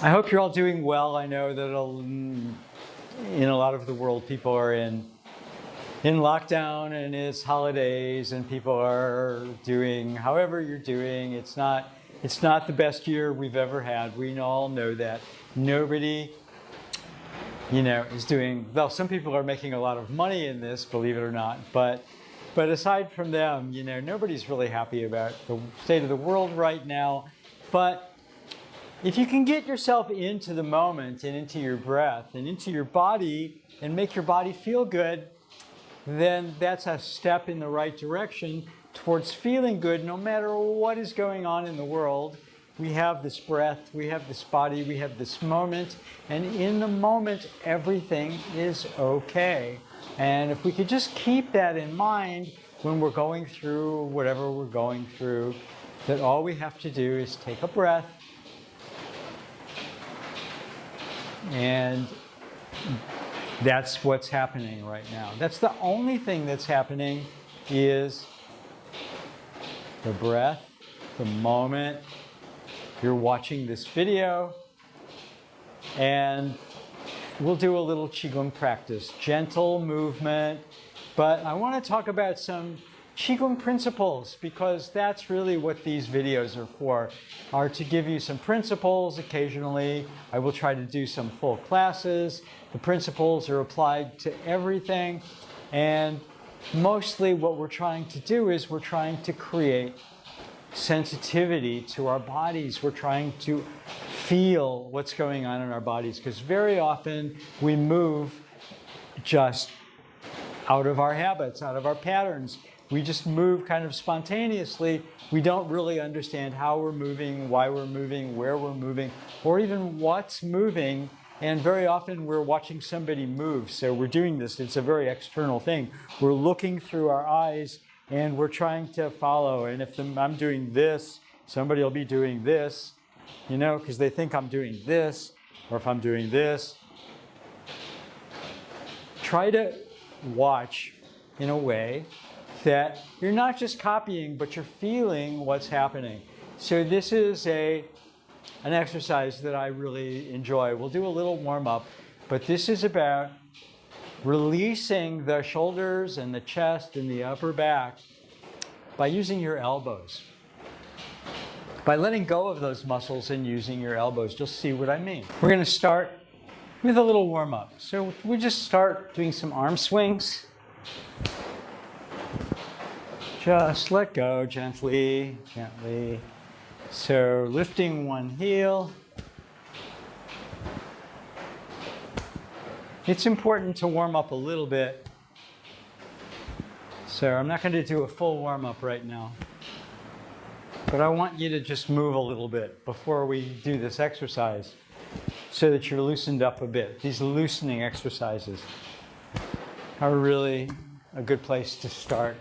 I hope you're all doing well. I know that in a lot of the world, people are in lockdown and it's holidays, and people are doing however you're doing. It's not the best year we've ever had. We all know that. Nobody, is doing well. Some people are making a lot of money in this, believe it or not. But aside from them, nobody's really happy about the state of the world right now. But if you can get yourself into the moment and into your breath and into your body and make your body feel good, then that's a step in the right direction towards feeling good no matter what is going on in the world. We have this breath, we have this body, we have this moment, and in the moment, everything is okay. And if we could just keep that in mind when we're going through whatever we're going through, that all we have to do is take a breath. And that's what's happening right now. That's the only thing that's happening, is the breath, the moment. You're watching this video, and we'll do a little Qigong practice, gentle movement. But I want to talk about some Qigong principles, because that's really what these videos are to give you some principles. Occasionally, I will try to do some full classes. The principles are applied to everything. And mostly what we're trying to do is we're trying to create sensitivity to our bodies. We're trying to feel what's going on in our bodies, because very often we move just out of our habits, out of our patterns. We just move kind of spontaneously. We don't really understand how we're moving, why we're moving, where we're moving, or even what's moving. And very often we're watching somebody move. So we're doing this. It's a very external thing. We're looking through our eyes and we're trying to follow. And if I'm doing this, somebody will be doing this, because they think I'm doing this. Or if I'm doing this. Try to watch in a way that you're not just copying, but you're feeling what's happening. So this is an exercise that I really enjoy. We'll do a little warm-up, but this is about releasing the shoulders and the chest and the upper back by using your elbows. By letting go of those muscles and using your elbows, you'll see what I mean. We're going to start with a little warm-up. So we just start doing some arm swings. Just let go gently, gently. So lifting one heel. It's important to warm up a little bit. So I'm not going to do a full warm up right now. But I want you to just move a little bit before we do this exercise so that you're loosened up a bit. These loosening exercises are really a good place to start.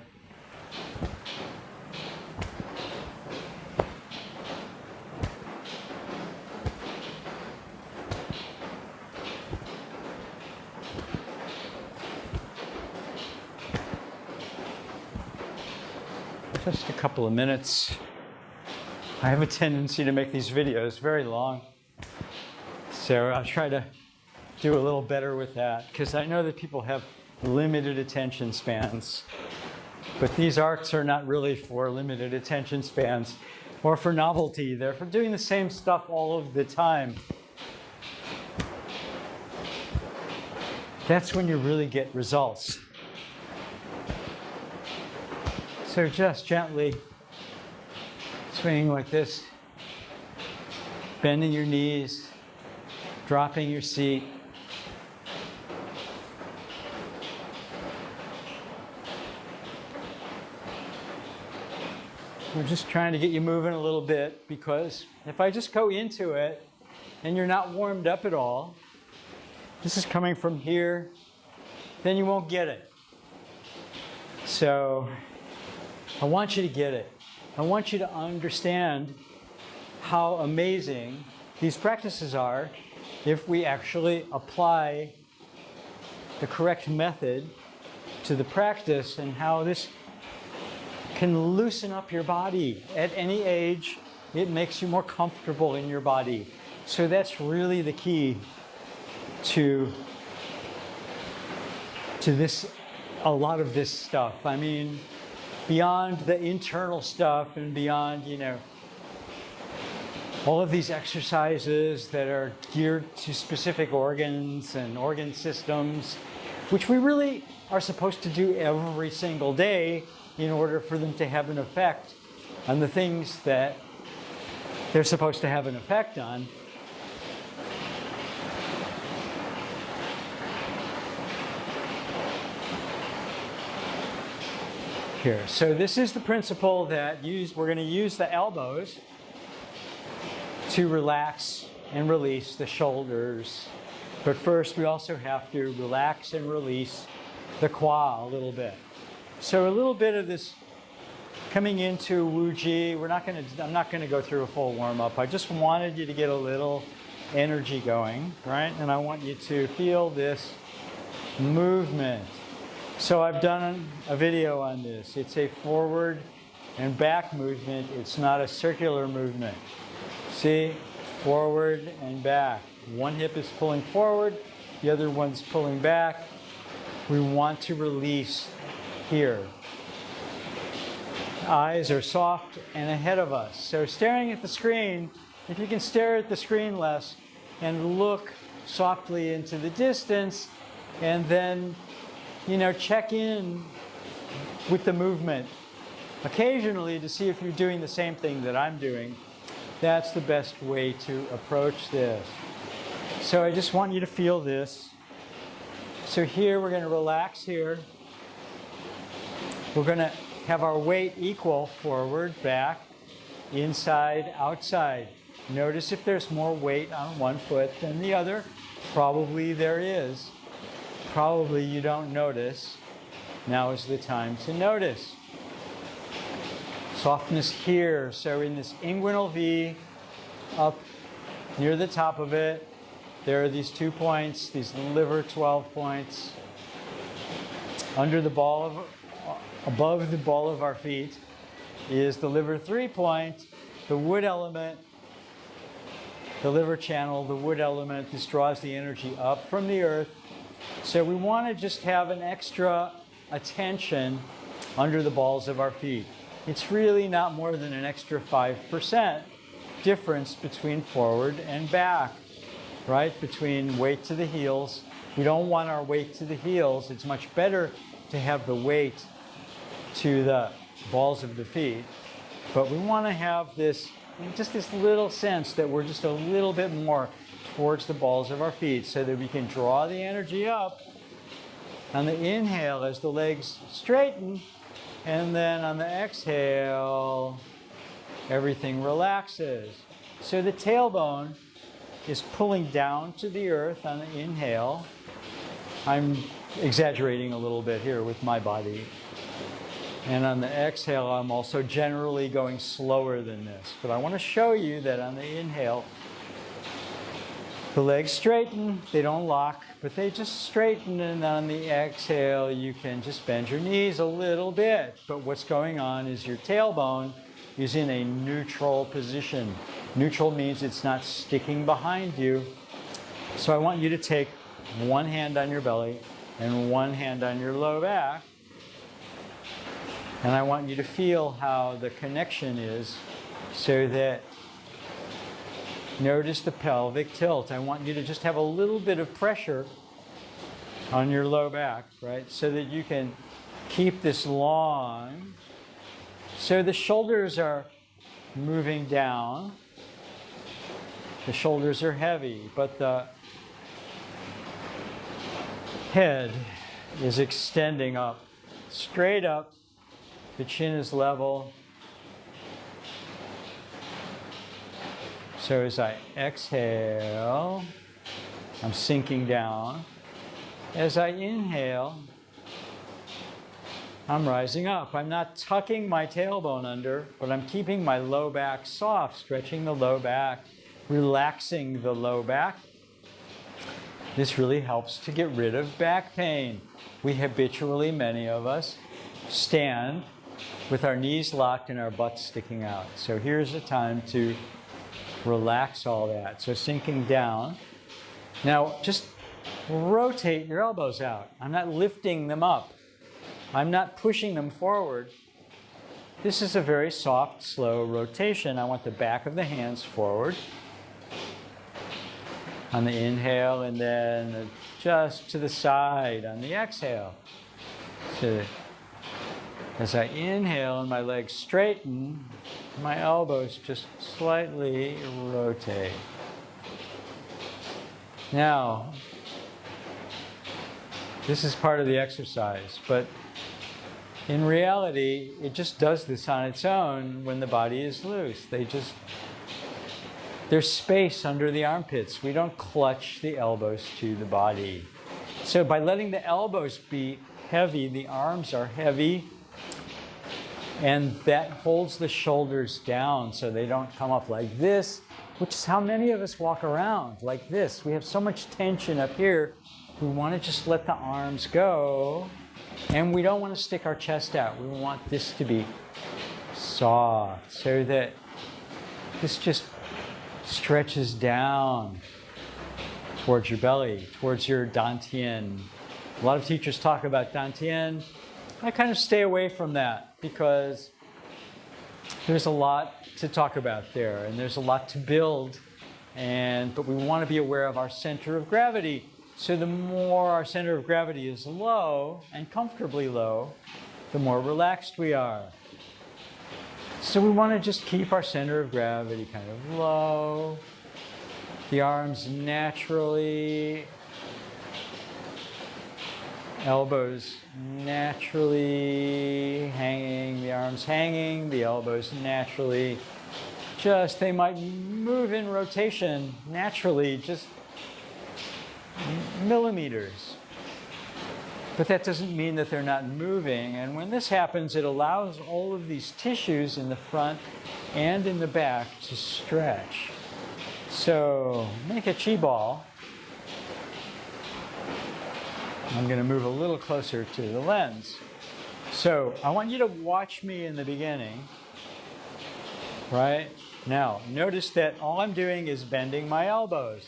Just a couple of minutes. I have a tendency to make these videos very long. So I'll try to do a little better with that, because I know that people have limited attention spans. But these arts are not really for limited attention spans or for novelty. They're for doing the same stuff all of the time. That's when you really get results. So just gently swinging like this, bending your knees, dropping your seat. We're just trying to get you moving a little bit, because if I just go into it and you're not warmed up at all, this is coming from here, then you won't get it. So I want you to get it. I want you to understand how amazing these practices are if we actually apply the correct method to the practice, and how this can loosen up your body at any age. It makes you more comfortable in your body. So that's really the key to this, a lot of this stuff. I mean, beyond the internal stuff and beyond, all of these exercises that are geared to specific organs and organ systems, which we really are supposed to do every single day in order for them to have an effect on the things that they're supposed to have an effect on. Here, so this is the principle that we're going to use the elbows to relax and release the shoulders. But first, we also have to relax and release the qua a little bit. So a little bit of this coming into Wu Ji. I'm not going to go through a full warm-up. I just wanted you to get a little energy going, right? And I want you to feel this movement. So I've done a video on this. It's a forward and back movement. It's not a circular movement. See, forward and back. One hip is pulling forward, the other one's pulling back. We want to release here. Eyes are soft and ahead of us. So staring at the screen, if you can stare at the screen less and look softly into the distance, and then, check in with the movement occasionally to see if you're doing the same thing that I'm doing. That's the best way to approach this. So I just want you to feel this. So here we're going to relax here. We're going to have our weight equal forward, back, inside, outside. Notice if there's more weight on one foot than the other. Probably there is. Probably you don't notice. Now is the time to notice. Softness here. So in this inguinal V, up near the top of it, there are these 2 points, these liver 12 points. Above the ball of our feet is the liver 3 point, the wood element, the liver channel, the wood element. This draws the energy up from the earth. So we want to just have an extra attention under the balls of our feet. It's really not more than an extra 5% difference between forward and back, right? Between weight to the heels. We don't want our weight to the heels. It's much better to have the weight to the balls of the feet. But we want to have this, just this little sense that we're just a little bit more towards the balls of our feet so that we can draw the energy up on the inhale as the legs straighten, and then on the exhale, everything relaxes. So the tailbone is pulling down to the earth on the inhale. I'm exaggerating a little bit here with my body. And on the exhale, I'm also generally going slower than this. But I want to show you that on the inhale, the legs straighten, they don't lock, but they just straighten. And on the exhale, you can just bend your knees a little bit. But what's going on is your tailbone is in a neutral position. Neutral means it's not sticking behind you. So I want you to take one hand on your belly and one hand on your low back. And I want you to feel how the connection is so that notice the pelvic tilt. I want you to just have a little bit of pressure on your low back, right? So that you can keep this long. So the shoulders are moving down. The shoulders are heavy, but the head is extending up, straight up. The chin is level. So as I exhale, I'm sinking down. As I inhale, I'm rising up. I'm not tucking my tailbone under, but I'm keeping my low back soft, stretching the low back, relaxing the low back. This really helps to get rid of back pain. We habitually, many of us, stand with our knees locked and our butts sticking out. So here's a time to Relax all that. So sinking down. Now just rotate your elbows out. I'm not lifting them up. I'm not pushing them forward. This is a very soft, slow rotation. I want the back of the hands forward on the inhale, and then just to the side on the exhale. So as I inhale and my legs straighten, my elbows just slightly rotate. Now, this is part of the exercise, but in reality, it just does this on its own when the body is loose. There's space under the armpits. We don't clutch the elbows to the body. So by letting the elbows be heavy, the arms are heavy, and that holds the shoulders down so they don't come up like this, which is how many of us walk around, like this. We have so much tension up here. We want to just let the arms go, and we don't want to stick our chest out. We want this to be soft so that this just stretches down towards your belly, towards your dantian. A lot of teachers talk about dantian. I kind of stay away from that because there's a lot to talk about there, and there's a lot to build, but we want to be aware of our center of gravity. So the more our center of gravity is low and comfortably low, the more relaxed we are. So we want to just keep our center of gravity kind of low. The arms naturally, elbows naturally hanging, the arms hanging, the elbows naturally they might move in rotation naturally, just millimeters. But that doesn't mean that they're not moving. And when this happens, it allows all of these tissues in the front and in the back to stretch. So make a chi ball. I'm going to move a little closer to the lens. So I want you to watch me in the beginning. Right? Now, notice that all I'm doing is bending my elbows.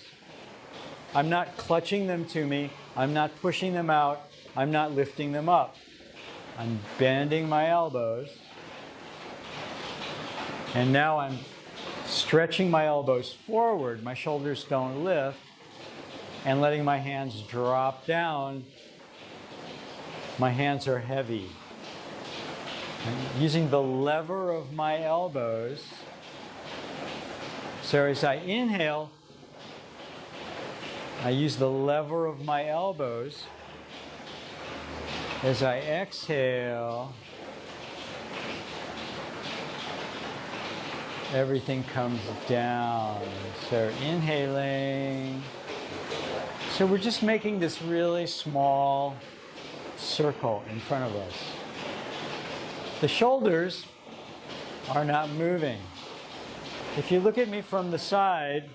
I'm not clutching them to me. I'm not pushing them out. I'm not lifting them up. I'm bending my elbows. And now I'm stretching my elbows forward. My shoulders don't lift. And letting my hands drop down. My hands are heavy. I'm using the lever of my elbows. So as I inhale, I use the lever of my elbows. As I exhale, everything comes down. So inhaling. So we're just making this really small circle in front of us. The shoulders are not moving. If you look at me from the side,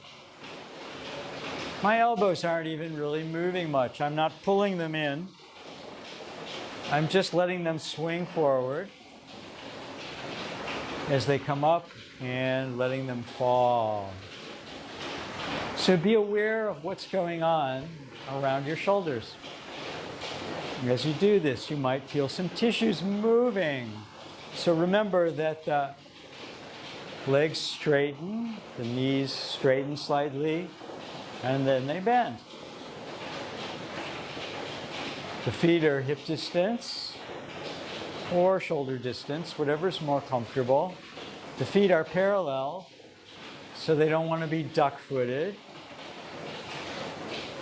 my elbows aren't even really moving much. I'm not pulling them in. I'm just letting them swing forward as they come up and letting them fall. So be aware of what's going on around your shoulders. As you do this, you might feel some tissues moving. So remember that the legs straighten, the knees straighten slightly, and then they bend. The feet are hip distance or shoulder distance, whatever's more comfortable. The feet are parallel, so they don't want to be duck-footed.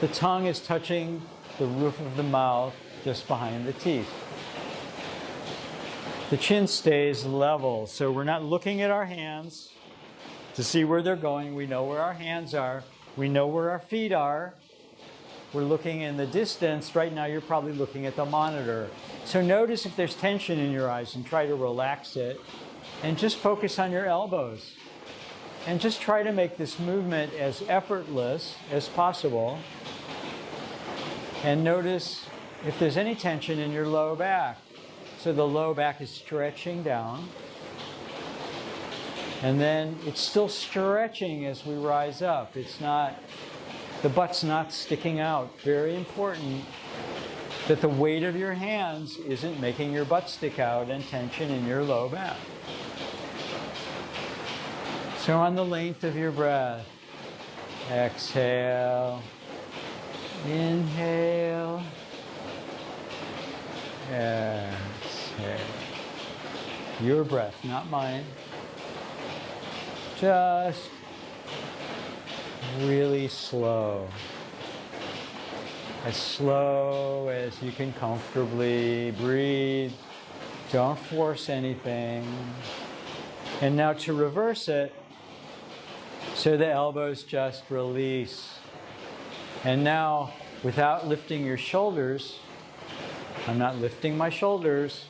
The tongue is touching the roof of the mouth just behind the teeth. The chin stays level, so we're not looking at our hands to see where they're going. We know where our hands are. We know where our feet are. We're looking in the distance. Right now, you're probably looking at the monitor. So notice if there's tension in your eyes and try to relax it. And just focus on your elbows. And just try to make this movement as effortless as possible. And notice if there's any tension in your low back. So the low back is stretching down. And then it's still stretching as we rise up. It's not, the butt's not sticking out. Very important that the weight of your hands isn't making your butt stick out and tension in your low back. So on the length of your breath, exhale, inhale, exhale. Your breath, not mine. Just really slow. As slow as you can comfortably breathe. Don't force anything. And now to reverse it, so the elbows just release. And now, without lifting your shoulders, I'm not lifting my shoulders.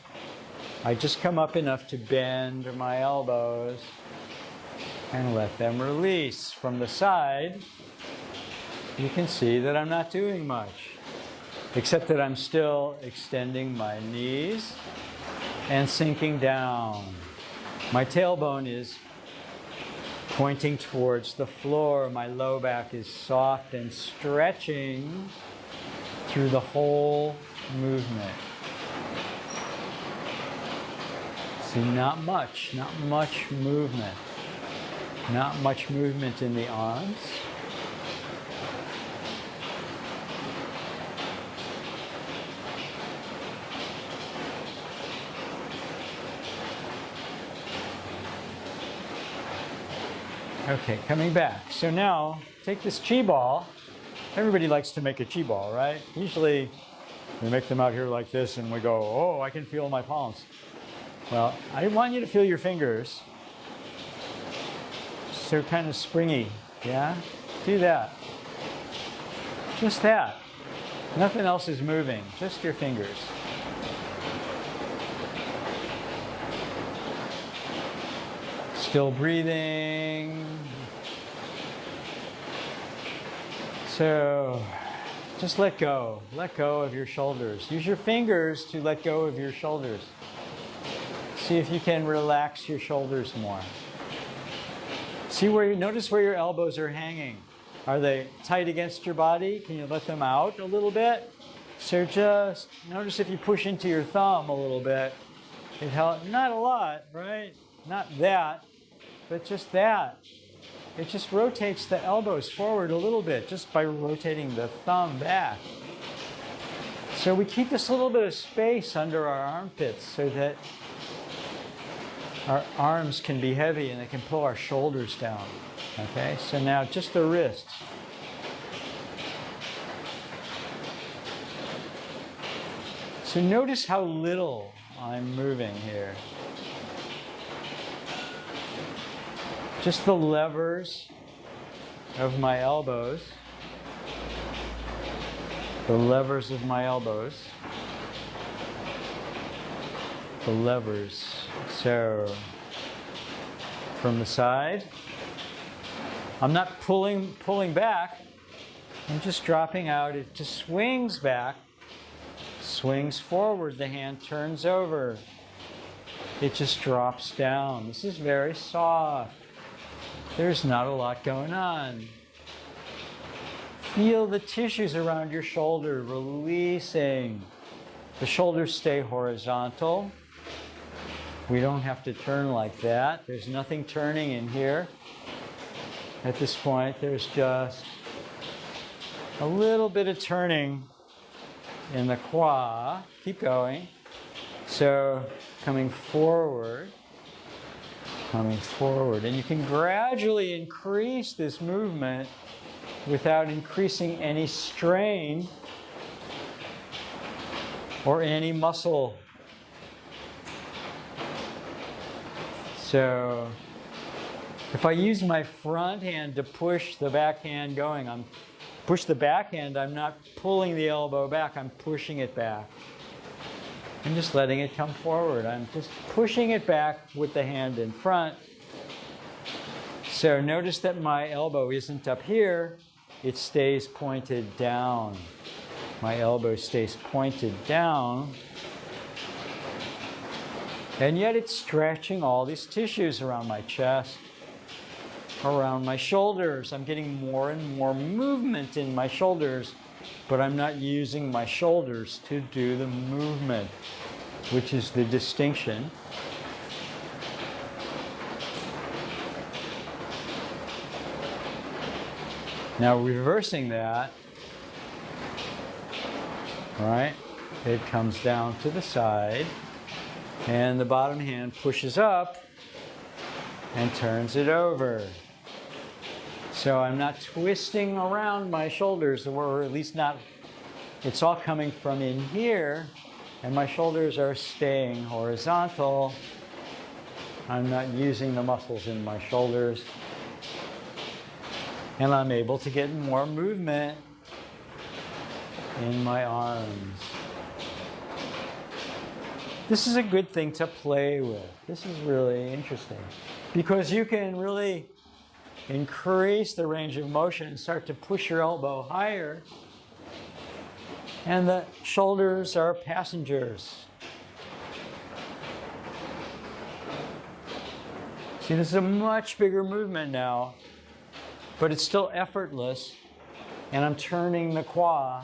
I just come up enough to bend my elbows and let them release. From the side, you can see that I'm not doing much, except that I'm still extending my knees and sinking down. My tailbone is pointing towards the floor. My low back is soft and stretching through the whole movement. See, not much movement. Not much movement in the arms. Okay, coming back. So now, take this chi ball. Everybody likes to make a chi ball, right? Usually, we make them out here like this and we go, oh, I can feel my palms. Well, I want you to feel your fingers. So kind of springy, yeah? Do that. Just that. Nothing else is moving, just your fingers. Still breathing. So just let go. Let go of your shoulders. Use your fingers to let go of your shoulders. See if you can relax your shoulders more. See where you notice where your elbows are hanging. Are they tight against your body? Can you let them out a little bit? So just notice if you push into your thumb a little bit. It helps. Not a lot, right? Not that, but just that. It just rotates the elbows forward a little bit just by rotating the thumb back. So we keep this little bit of space under our armpits so that our arms can be heavy and they can pull our shoulders down. Okay, so now just the wrists. So notice how little I'm moving here. Just the levers of my elbows. The levers of my elbows. The levers. So, from the side, I'm not pulling back. I'm just dropping out. It just swings back, swings forward. The hand turns over. It just drops down. This is very soft. There's not a lot going on. Feel the tissues around your shoulder releasing. The shoulders stay horizontal. We don't have to turn like that. There's nothing turning in here. At this point, there's just a little bit of turning in the qua. Keep going. So, coming forward. And you can gradually increase this movement without increasing any strain or any muscle. So if I use my front hand to push the back hand going, push the back hand, I'm not pulling the elbow back, I'm pushing it back. I'm just letting it come forward. I'm just pushing it back with the hand in front. So notice that my elbow isn't up here, it stays pointed down. My elbow stays pointed down. And yet it's stretching all these tissues around my chest, around my shoulders. I'm getting more and more movement in my shoulders, but I'm not using my shoulders to do the movement, which is the distinction. Now reversing that, right? It comes down to the side, and the bottom hand pushes up and turns it over. So I'm not twisting around my shoulders, or at least not, it's all coming from in here, and my shoulders are staying horizontal. I'm not using the muscles in my shoulders. And I'm able to get more movement in my arms. This is a good thing to play with. This is really interesting because you can really increase the range of motion and start to push your elbow higher. And the shoulders are passengers. See, this is a much bigger movement now, but it's still effortless. And I'm turning the qua.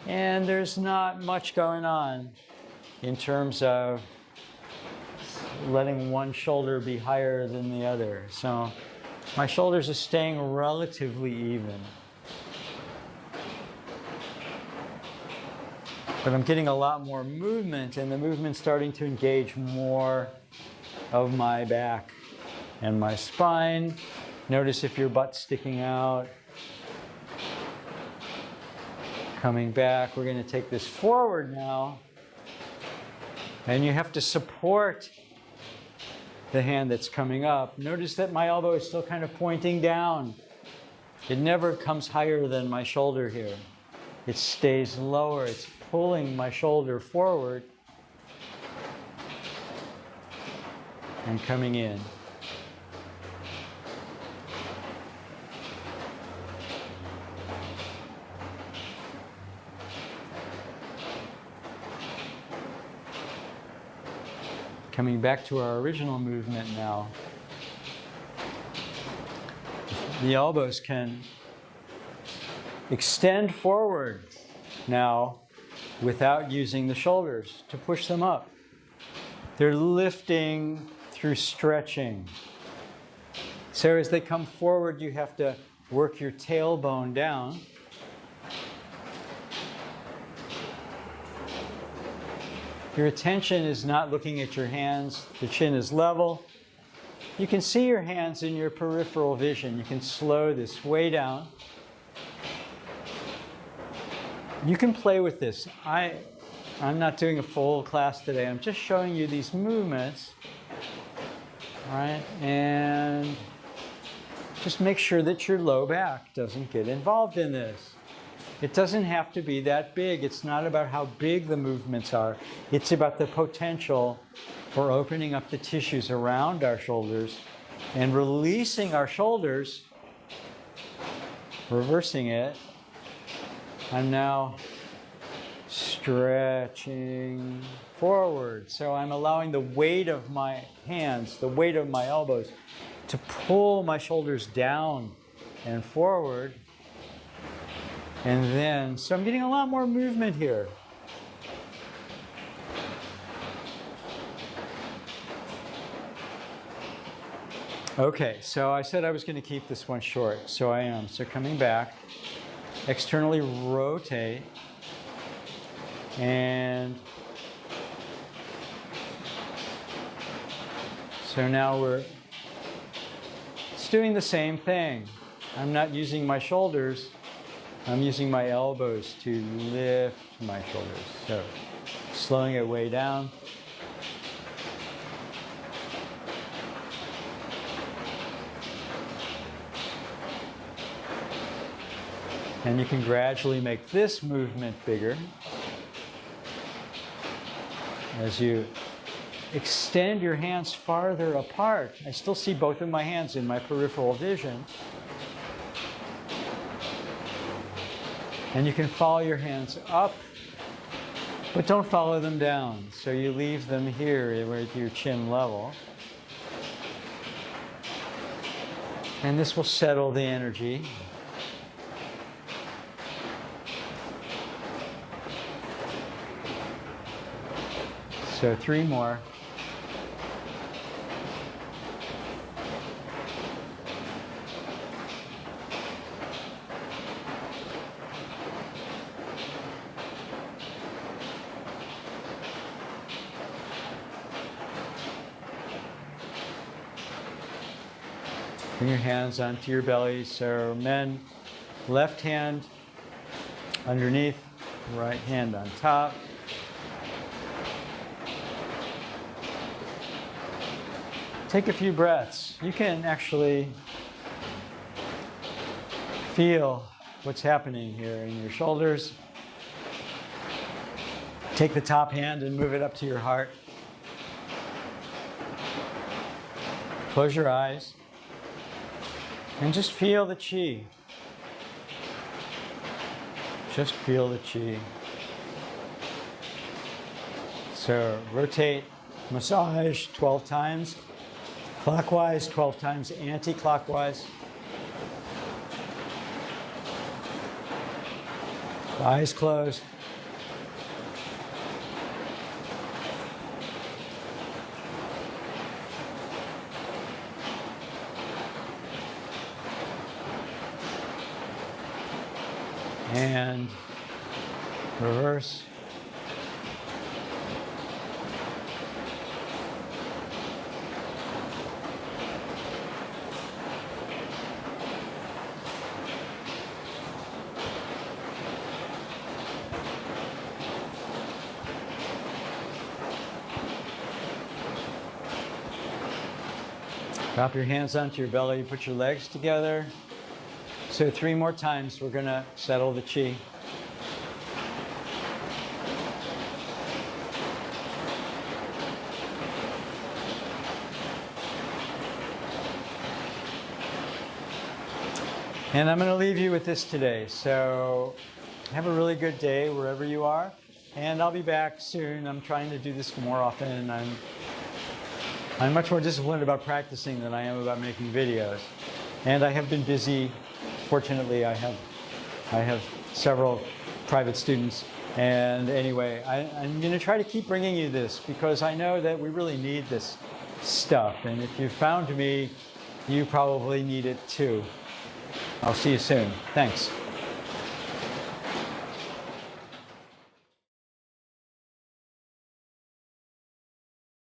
And there's not much going on in terms of letting one shoulder be higher than the other. So my shoulders are staying relatively even. But I'm getting a lot more movement, and the movement's starting to engage more of my back and my spine. Notice if your butt's sticking out. Coming back, we're going to take this forward now. And you have to support the hand that's coming up. Notice that my elbow is still kind of pointing down. It never comes higher than my shoulder here. It stays lower. It's pulling my shoulder forward and coming in. Coming back to our original movement now. The elbows can extend forward now without using the shoulders to push them up. They're lifting through stretching. So as they come forward, you have to work your tailbone down. Your attention is not looking at your hands. The chin is level. You can see your hands in your peripheral vision. You can slow this way down. You can play with this. I'm not doing a full class today. I'm just showing you these movements. All right? And just make sure that your low back doesn't get involved in this. It doesn't have to be that big. It's not about how big the movements are. It's about the potential for opening up the tissues around our shoulders and releasing our shoulders, reversing it. I'm now stretching forward. So I'm allowing the weight of my hands, the weight of my elbows, to pull my shoulders down and forward. And then, so I'm getting a lot more movement here. Okay, so I said I was going to keep this one short, so I am. So coming back, externally rotate, and so now it's doing the same thing. I'm not using my shoulders. I'm using my elbows to lift my shoulders. So slowing it way down. And you can gradually make this movement bigger as you extend your hands farther apart. I still see both of my hands in my peripheral vision. And you can follow your hands up, but don't follow them down. So you leave them here with your chin level. And this will settle the energy. So 3 more. Bring your hands onto your belly. So men, left hand underneath, right hand on top. Take a few breaths. You can actually feel what's happening here in your shoulders. Take the top hand and move it up to your heart. Close your eyes and just feel the chi. Just feel the chi. So rotate, massage 12 times. Clockwise, 12 times anti-clockwise. Eyes closed. And reverse. Drop your hands onto your belly, put your legs together. So 3 more times, we're going to settle the chi. And I'm going to leave you with this today. So have a really good day wherever you are. And I'll be back soon. I'm trying to do this more often. I'm much more disciplined about practicing than I am about making videos. And I have been busy. Fortunately, I have several private students. And anyway, I'm going to try to keep bringing you this because I know that we really need this stuff. And if you found me, you probably need it too. I'll see you soon. Thanks.